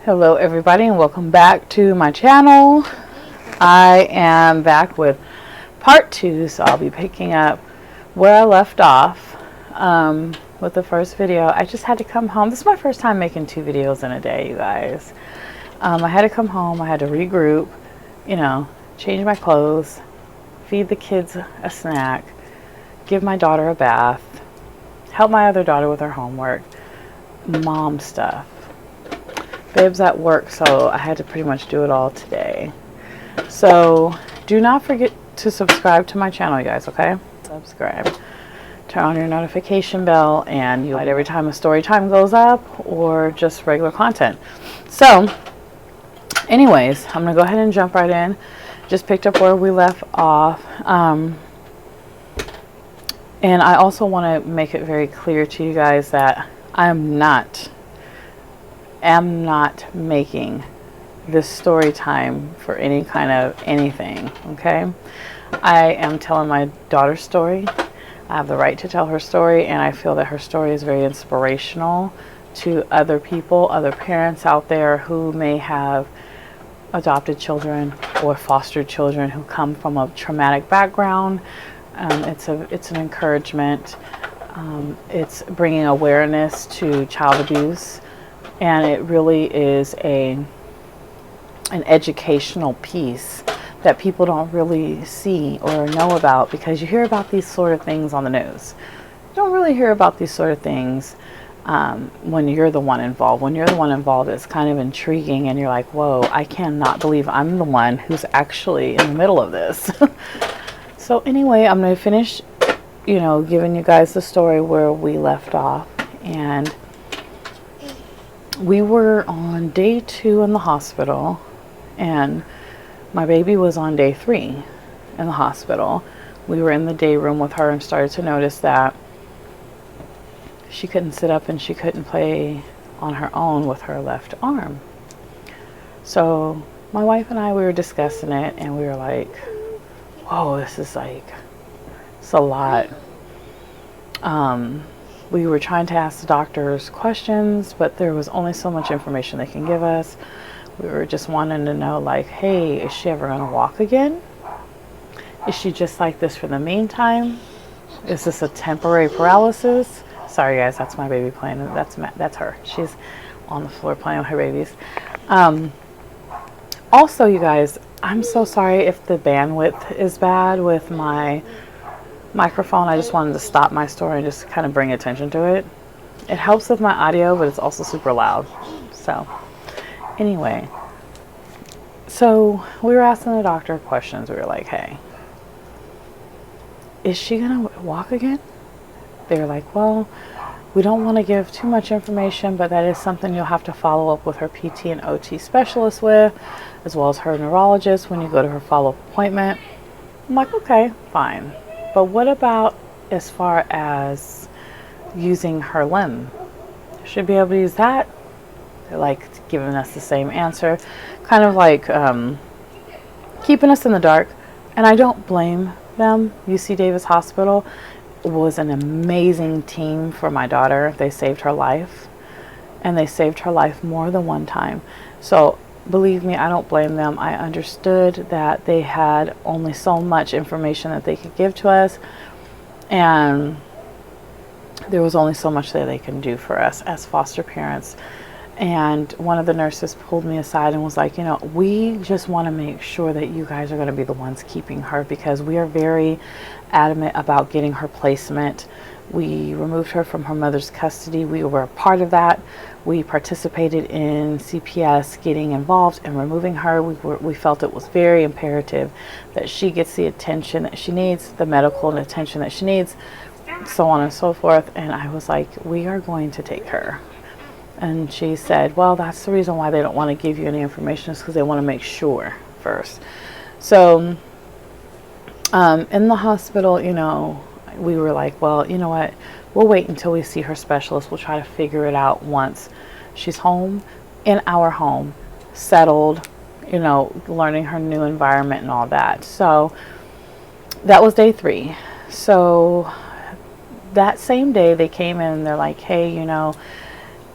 Hello everybody and welcome back to my channel. I am back with part 2, so I'll be picking up where I left off with the first video. I just had to come home. This is my first time making 2 videos in a day, you guys. I had to come home, I had to regroup, change my clothes, feed the kids a snack, give my daughter a bath, help my other daughter with her homework, mom stuff. Babe's at work, so I had to pretty much do it all today. So do not forget to subscribe to my channel, you guys, okay? Subscribe. Turn on your notification bell and you'll get every time a story time goes up or just regular content. So anyways, I'm gonna go ahead and jump right in. Just picked up where we left off. And I also want to make it very clear to you guys that I'm not making this story time for any kind of anything, okay? I am telling my daughter's story. I have the right to tell her story, and I feel that her story is very inspirational to other people, other parents out there who may have adopted children or fostered children who come from a traumatic background. It's an encouragement. It's bringing awareness to child abuse. And it really is an educational piece that people don't really see or know about, because you hear about these sort of things on the news. You don't really hear about these sort of things when you're the one involved. When you're the one involved, it's kind of intriguing and you're like, whoa, I cannot believe I'm the one who's actually in the middle of this. So anyway, I'm going to finish, giving you guys the story where we left off. And we were on day 2 in the hospital, and my baby was on day 3 in the hospital. We were in the day room with her and started to notice that she couldn't sit up and she couldn't play on her own with her left arm. So my wife and I, we were discussing it, and we were like, whoa, this is it's a lot. We were trying to ask the doctors questions, but there was only so much information they can give us. We were just wanting to know, hey, is she ever going to walk again? Is she just like this for the meantime? Is this a temporary paralysis? Sorry guys, that's my baby playing. That's her. She's on the floor playing with her babies. Also, you guys, I'm so sorry if the bandwidth is bad with my microphone. I just wanted to stop my story and just kind of bring attention to it. It helps with my audio, but it's also super loud. So anyway, so we were asking the doctor questions. We were like, hey, is she gonna walk again? They were like, well, we don't want to give too much information, but that is something you'll have to follow up with her PT and OT specialist with, as well as her neurologist when you go to her follow-up appointment. I'm like, okay, fine. But what about as far as using her limb? Should be able to use that? They're giving us the same answer, kind of keeping us in the dark. And I don't blame them. UC Davis Hospital was an amazing team for my daughter. They saved her life, and they saved her life more than one time. So believe me, I don't blame them. I understood that they had only so much information that they could give to us, and there was only so much that they can do for us as foster parents. And one of the nurses pulled me aside and was like, we just want to make sure that you guys are going to be the ones keeping her, because we are very adamant about getting her placement. We removed her from her mother's custody. We were a part of that. We participated in CPS getting involved and removing her. We felt it was very imperative that she gets the attention that she needs, the medical attention that she needs, so on and so forth. And I was like, we are going to take her. And she said, well, that's the reason why they don't want to give you any information, is because they want to make sure first. So in the hospital, we were like, well, you know what, we'll wait until we see her specialist. We'll try to figure it out once she's home, in our home, settled, learning her new environment and all that. So that was day 3. So that same day they came in and they're like, hey,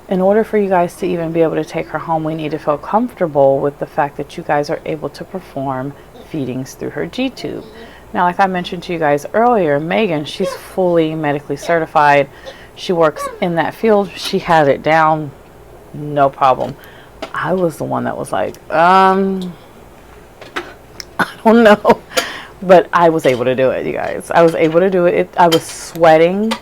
in order for you guys to even be able to take her home, we need to feel comfortable with the fact that you guys are able to perform feedings through her G-tube. Now, like I mentioned to you guys earlier, Megan, she's fully medically certified. She works in that field. She had it down, no problem. I was the one that was like, I don't know. But I was able to do it, you guys. I was able to do it. I was sweating.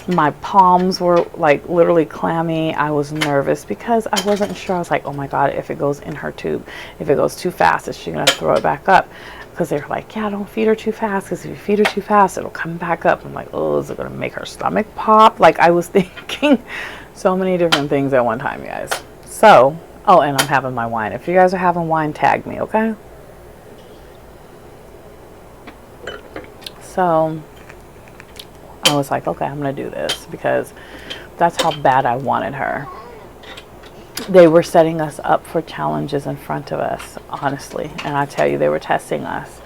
My palms were like literally clammy. I was nervous because I wasn't sure. I was like, oh my God, if it goes in her tube, if it goes too fast, is she going to throw it back up? Because they were like, yeah, don't feed her too fast, because if you feed her too fast, it'll come back up. I'm like, oh, is it going to make her stomach pop? Like, I was thinking so many different things at one time, you guys. So, oh, and I'm having my wine. If you guys are having wine, tag me, okay? So I was like, okay, I'm going to do this because that's how bad I wanted her. They were setting us up for challenges in front of us, honestly. And I tell you, they were testing us.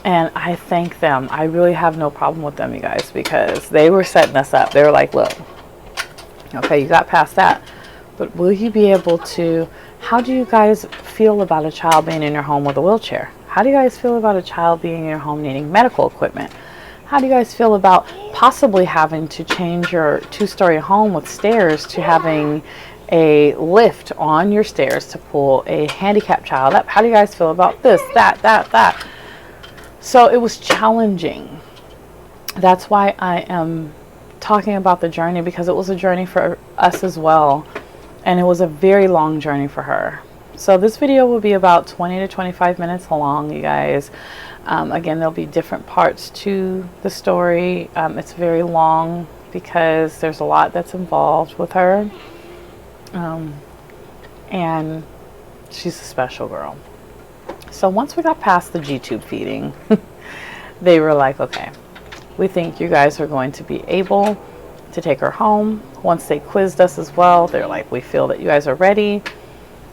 And I thank them. I really have no problem with them, you guys, because they were setting us up. They were like, look, okay, you got past that. But will you be able to, how do you guys feel about a child being in your home with a wheelchair? How do you guys feel about a child being in your home needing medical equipment? How do you guys feel about possibly having to change your 2-story home with stairs to having a lift on your stairs to pull a handicapped child up? How do you guys feel about this, that? So it was challenging. That's why I am talking about the journey, because it was a journey for us as well. And it was a very long journey for her. So this video will be about 20 to 25 minutes long, you guys. Again, there'll be different parts to the story. It's very long because there's a lot that's involved with her. And she's a special girl. So once we got past the G-tube feeding, they were like, okay, we think you guys are going to be able to take her home. Once they quizzed us as well, they're like, we feel that you guys are ready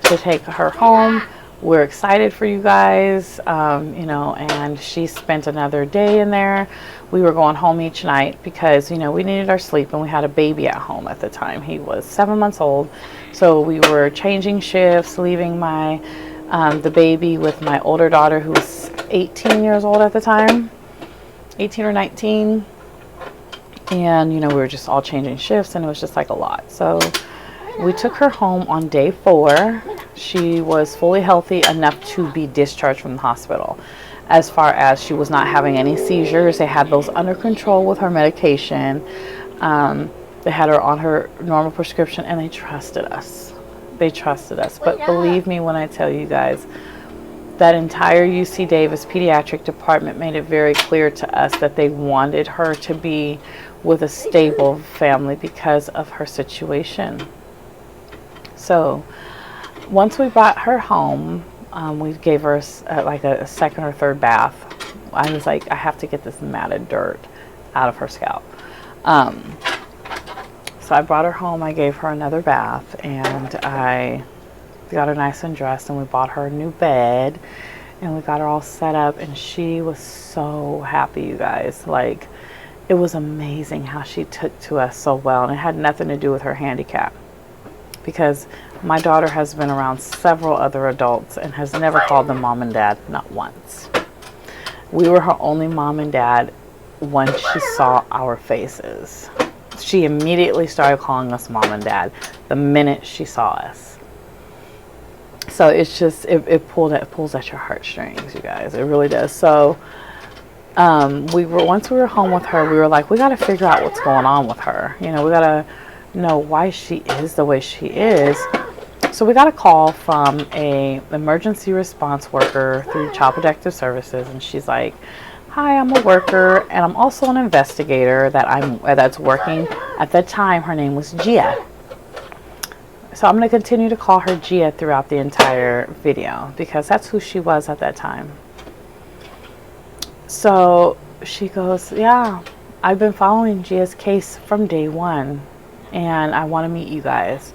to take her home. We're excited for you guys, you know. And she spent another day in there. We were going home each night because, you know, we needed our sleep, and we had a baby at home at the time. He was 7 months old. So we were changing shifts, leaving my the baby with my older daughter, who was 18 years old at the time, 18 or 19. And, you know, we were just all changing shifts, and it was just like a lot. So we took her home on day 4. She was fully healthy enough to be discharged from the hospital. As far as she was not having any seizures, they had those under control with her medication. They had her on her normal prescription, and they trusted us. They trusted us. But believe me when I tell you guys, that entire UC Davis pediatric department made it very clear to us that they wanted her to be with a stable family because of her situation. So once we brought her home, we gave her like a second or third bath. I was like, I have to get this matted dirt out of her scalp. So I brought her home. I gave her another bath, and I got her nice and dressed, and we bought her a new bed, and we got her all set up, and she was so happy, you guys. Like, it was amazing how she took to us so well, and it had nothing to do with her handicap, because my daughter has been around several other adults and has never called them mom and dad, not once. We were her only mom and dad when she saw our faces. She immediately started calling us mom and dad the minute she saw us. So it's just, it pulls at your heartstrings, you guys. It really does. So once we were home with her, we were like, we got to figure out what's going on with her. You know, we got to know why she is the way she is. So we got a call from a emergency response worker through Child Protective Services, and she's like, hi, I'm a worker, and I'm also an investigator that's working. At that time, her name was Gia. So I'm going to continue to call her Gia throughout the entire video, because that's who she was at that time. So she goes, yeah, I've been following Gia's case from day 1, and I want to meet you guys.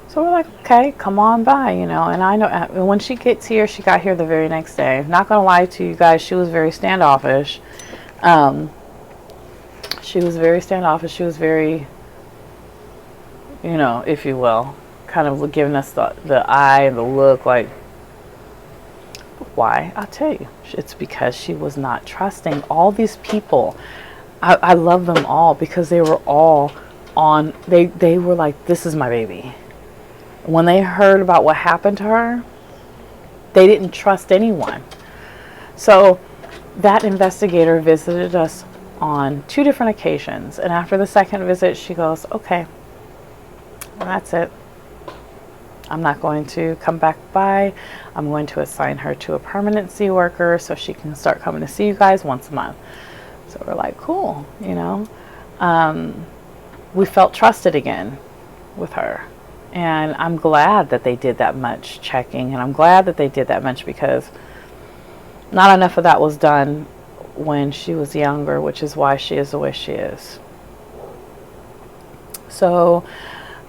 So we're like, okay, come on by, you know. And I know when she gets here, she got here the very next day. Not going to lie to you guys, she was very standoffish. She was very standoffish. She was very you know, if you will, kind of giving us the eye and the look like, why? I'll tell you. It's because she was not trusting all these people. I love them all because they were all on, they were like, this is my baby. When they heard about what happened to her, they didn't trust anyone. So that investigator visited us on 2 different occasions. And after the second visit, she goes, okay, that's it. I'm not going to come back by. I'm going to assign her to a permanency worker so she can start coming to see you guys once a month. So we're like, cool, you know. We felt trusted again with her. And I'm glad that they did that much checking. And I'm glad that they did that much because not enough of that was done when she was younger, which is why she is the way she is. So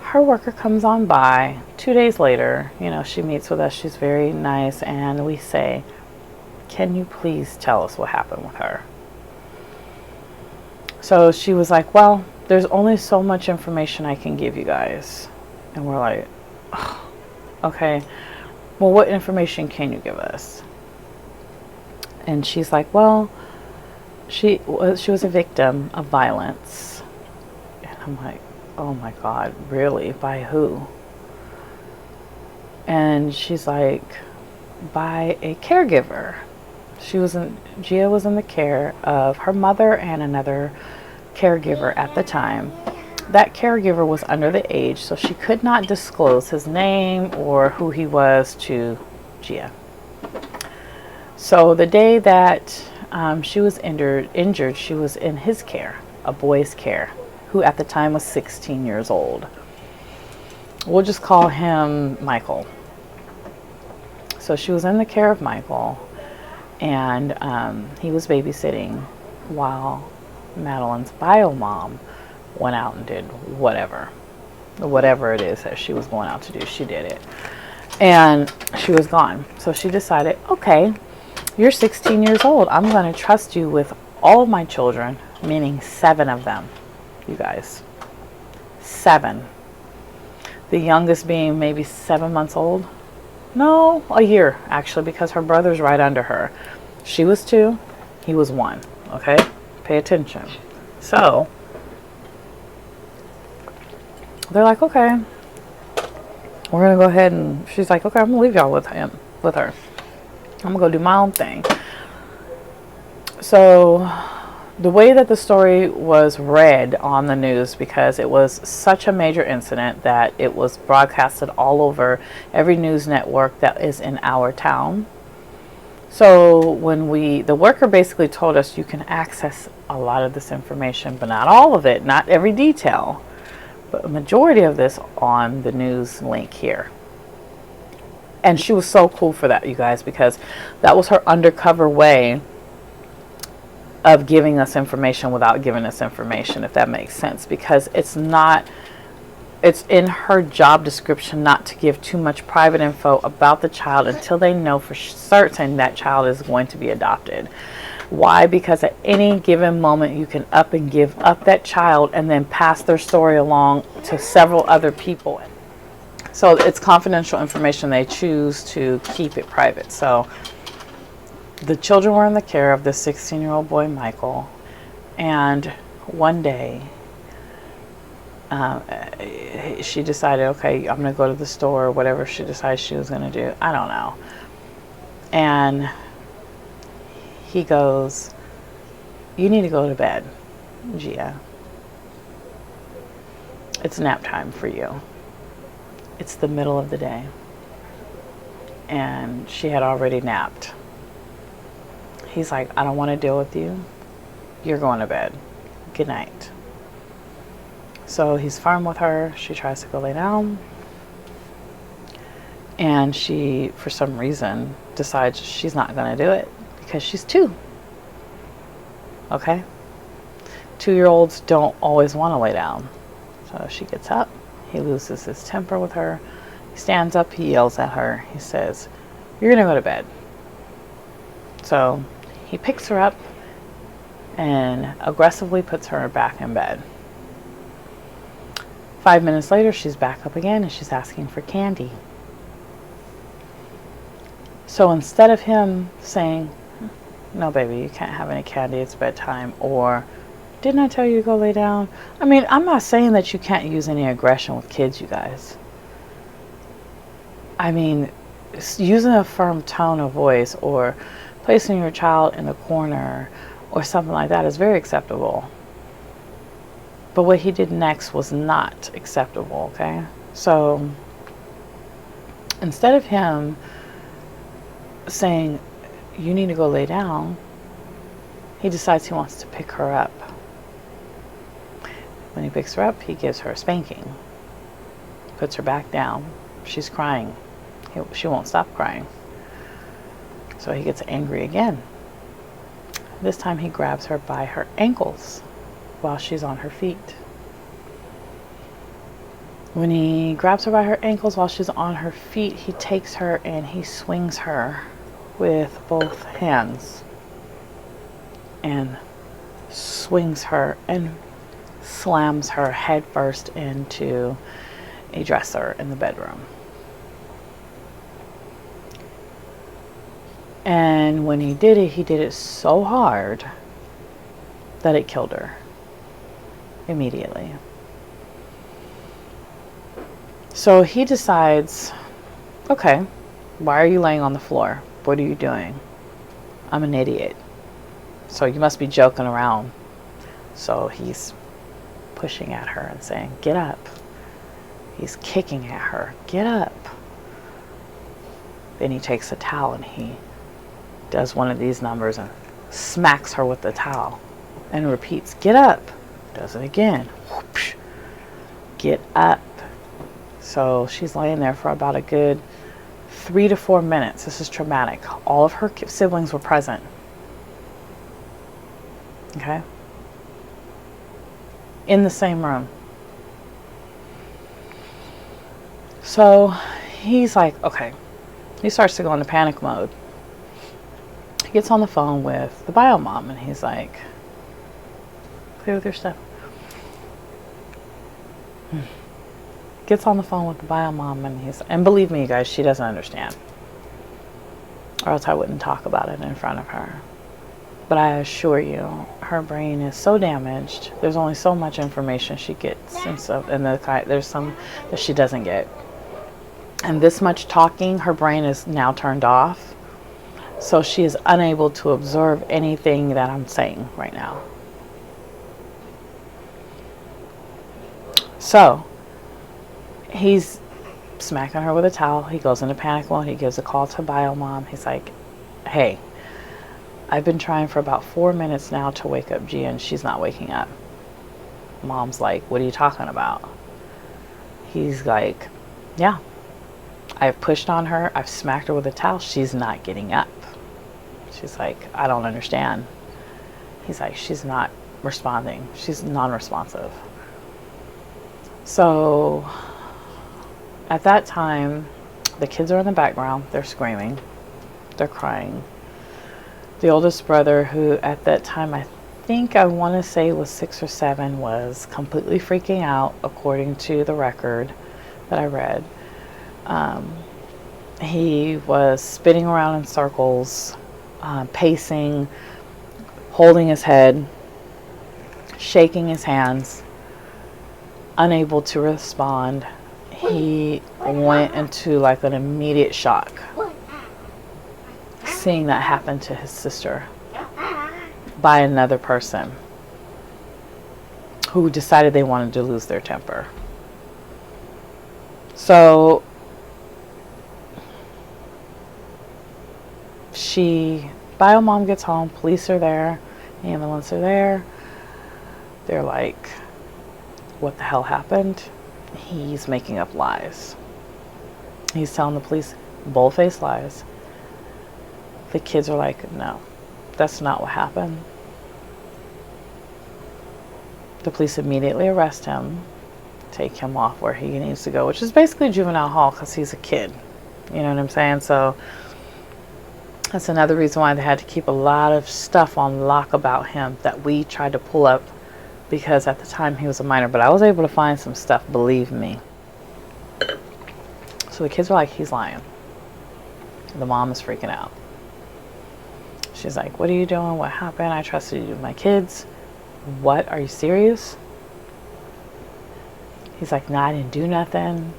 her worker comes on by 2 days later. You know, she meets with us. She's very nice. And we say, can you please tell us what happened with her? So she was like, well, there's only so much information I can give you guys. And we're like, oh, okay, well, what information can you give us? And she's like, well, she was a victim of violence. And I'm like, oh my God, really? By who? And she's like, by a caregiver. Gia was in the care of her mother and another caregiver at the time. That caregiver was under the age, so she could not disclose his name or who he was to Gia. So the day that she was injured, she was in his care, a boy's care, who at the time was 16 years old. We'll just call him Michael. So she was in the care of Michael, and he was babysitting while Madeline's bio mom went out and did whatever it is that she was going out to do. She did it, and she was gone. So she decided, okay, you're 16 years old. I'm going to trust you with all of my children, meaning 7 of them, you guys. 7. The youngest being maybe 7 months old. No, a year, actually, because her brother's right under her. She was 2, he was 1. Okay? Pay attention. So they're like, okay, we're going to go ahead, and she's like, okay, I'm going to leave y'all with her. I'm going to go do my own thing. So the way that the story was read on the news, because it was such a major incident that it was broadcasted all over every news network that is in our town. So when the worker basically told us you can access a lot of this information, but not all of it, not every detail, but a majority of this on the news link here. And she was so cool for that, you guys, because that was her undercover way of giving us information without giving us information, if that makes sense. Because it's in her job description not to give too much private info about the child until they know for certain that child is going to be adopted. Why? Because at any given moment you can up and give up that child and then pass their story along to several other people. So it's confidential information. They choose to keep it private. So the children were in the care of the 16-year-old boy, Michael. And one day, she decided, okay, I'm going to go to the store, or whatever she decided she was going to do. I don't know. And he goes, you need to go to bed, Gia. It's nap time for you. It's the middle of the day. And she had already napped. He's like, I don't want to deal with you. You're going to bed. Good night. So he's firm with her. She tries to go lay down. And she, for some reason, decides she's not going to do it because she's 2. Okay? 2-year-olds don't always want to lay down. So she gets up. He loses his temper with her. He stands up. He yells at her. He says, you're going to go to bed. So he picks her up and aggressively puts her back in bed. 5 minutes later, she's back up again and she's asking for candy. So instead of him saying, no, baby, you can't have any candy, it's bedtime, or didn't I tell you to go lay down? I mean, I'm not saying that you can't use any aggression with kids, you guys. I mean, using a firm tone of voice or placing your child in a corner or something like that is very acceptable. But what he did next was not acceptable, okay? So instead of him saying, you need to go lay down, he decides he wants to pick her up. When he picks her up, he gives her a spanking, puts her back down. She's crying. She won't stop crying. So he gets angry again. This time he grabs her by her ankles while she's on her feet. When he grabs her by her ankles while she's on her feet, he takes her and he swings her with both hands and swings her and slams her head first into a dresser in the bedroom. And when he did it so hard that it killed her immediately. So he decides, okay, why are you laying on the floor? What are you doing? I'm an idiot. So you must be joking around. So he's pushing at her and saying, get up. He's kicking at her, get up. Then he takes a towel and he does one of these numbers and smacks her with the towel and repeats, get up. Does it again. Whoosh. Get up. So she's laying there for about a good 3 to 4 minutes. This is traumatic. All of her siblings were present. Okay? In the same room. So he's like, okay. He starts to go into panic mode. He gets on the phone with the bio mom and he's like, play with your stuff. Gets on the phone with the bio mom and believe me, you guys, she doesn't understand. Or else I wouldn't talk about it in front of her. But I assure you, her brain is so damaged. There's only so much information she gets, and there's some that she doesn't get. And this much talking, her brain is now turned off. So she is unable to absorb anything that I'm saying right now. So he's smacking her with a towel. He goes into panic mode. He gives a call to bio mom. He's like, hey, I've been trying for about 4 minutes now to wake up Gia and she's not waking up. Mom's like, what are you talking about? He's like, yeah, I've pushed on her. I've smacked her with a towel. She's not getting up. She's like, I don't understand. He's like, she's not responding. She's non-responsive. So at that time, the kids are in the background. They're screaming. They're crying. The oldest brother, who at that time I want to say was 6 or 7, was completely freaking out according to the record that I read. He was spinning around in circles, pacing, holding his head, shaking his hands, unable to respond. He went into like an immediate shock, seeing that happen to his sister by another person who decided they wanted to lose their temper. So bio mom gets home, police are there, ambulance are there. They're like, what the hell happened? He's making up lies. He's telling the police bold-faced lies. The kids are like, no, that's not what happened. The police immediately arrest him, take him off where he needs to go, which is basically juvenile hall because he's a kid. You know what I'm saying? So that's another reason why they had to keep a lot of stuff on lock about him that we tried to pull up because at the time he was a minor, but I was able to find some stuff, believe me. So the kids were like, he's lying. The mom is freaking out. She's like, what are you doing? What happened? I trusted you with my kids. What? Are you serious? He's like, no, I didn't do nothing.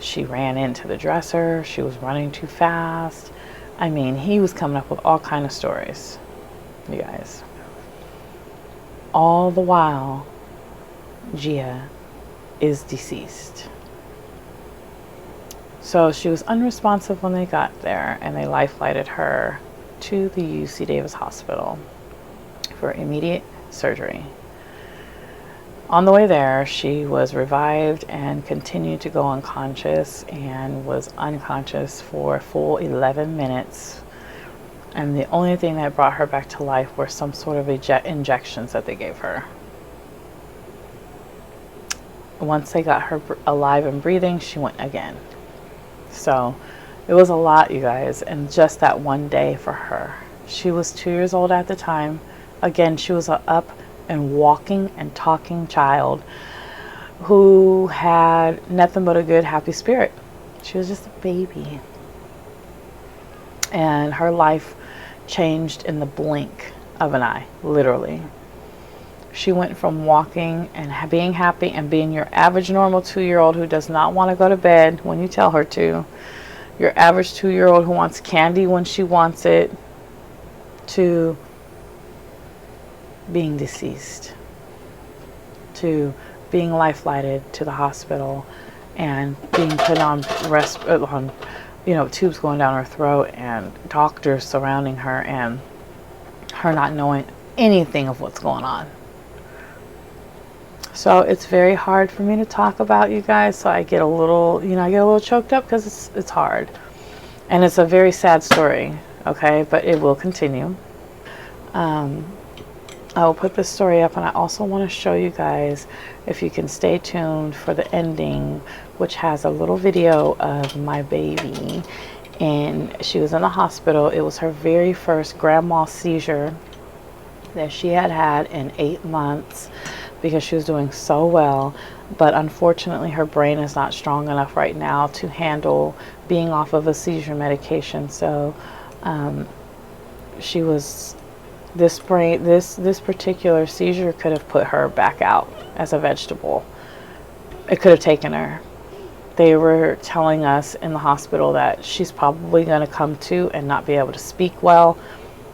She ran into the dresser. She was running too fast. I mean, he was coming up with all kind of stories, you guys. All the while, Gia is deceased. So she was unresponsive when they got there, and they life flighted her to the UC Davis Hospital for immediate surgery. On the way there, she was revived and continued to go unconscious, and was unconscious for a full 11 minutes. And the only thing that brought her back to life were some sort of injections that they gave her. Once they got her alive and breathing, she went again. So it was a lot, you guys, and just that one day for her. She was 2 years old at the time. Again, she was an up and walking and talking child who had nothing but a good, happy spirit. She was just a baby. And her life changed in the blink of an eye, literally. She went from walking and being happy and being your average normal 2-year-old who does not want to go to bed when you tell her to, your average 2-year-old who wants candy when she wants it, to being deceased, to being life flighted to the hospital and being put on tubes going down her throat, and doctors surrounding her, and her not knowing anything of what's going on. So it's very hard for me to talk about, you guys. So I get a little, choked up because it's hard. And it's a very sad story, okay? But it will continue. I will put this story up, and I also want to show you guys, if you can stay tuned for the ending, which has a little video of my baby. And she was in the hospital. It was her very first grand mal seizure that she had had in 8 months, because she was doing so well. But unfortunately, her brain is not strong enough right now to handle being off of a seizure medication. So she was, this particular seizure could have put her back out as a vegetable. It could have taken her. They were telling us in the hospital that she's probably going to come to and not be able to speak well,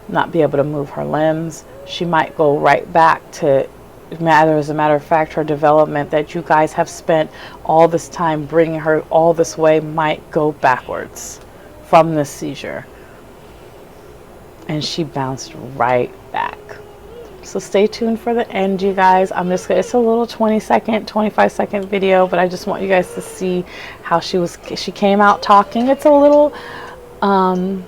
not be able to move her limbs. She might go right back to, as a matter of fact, her development that you guys have spent all this time bringing her all this way might go backwards from this seizure. And she bounced right back. So stay tuned for the end, you guys. It's a little 25-second video, but I just want you guys to see how she came out talking. It's a little, the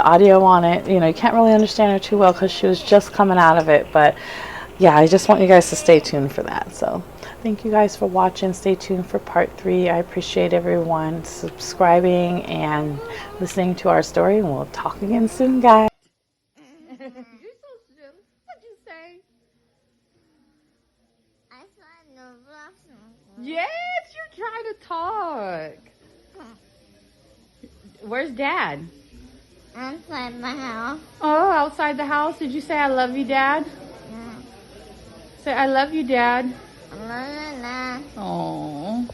audio on it, you can't really understand her too well because she was just coming out of it. But yeah, I just want you guys to stay tuned for that. So thank you guys for watching. Stay tuned for part 3. I appreciate everyone subscribing and listening to our story, and we'll talk again soon, guys. You're so silly. What'd you say? I saw no blossom. Yes, you're trying to talk. Where's Dad? Outside my house. Oh, outside the house. Did you say I love you, Dad? Yeah. Say I love you, Dad. La la la. Oh.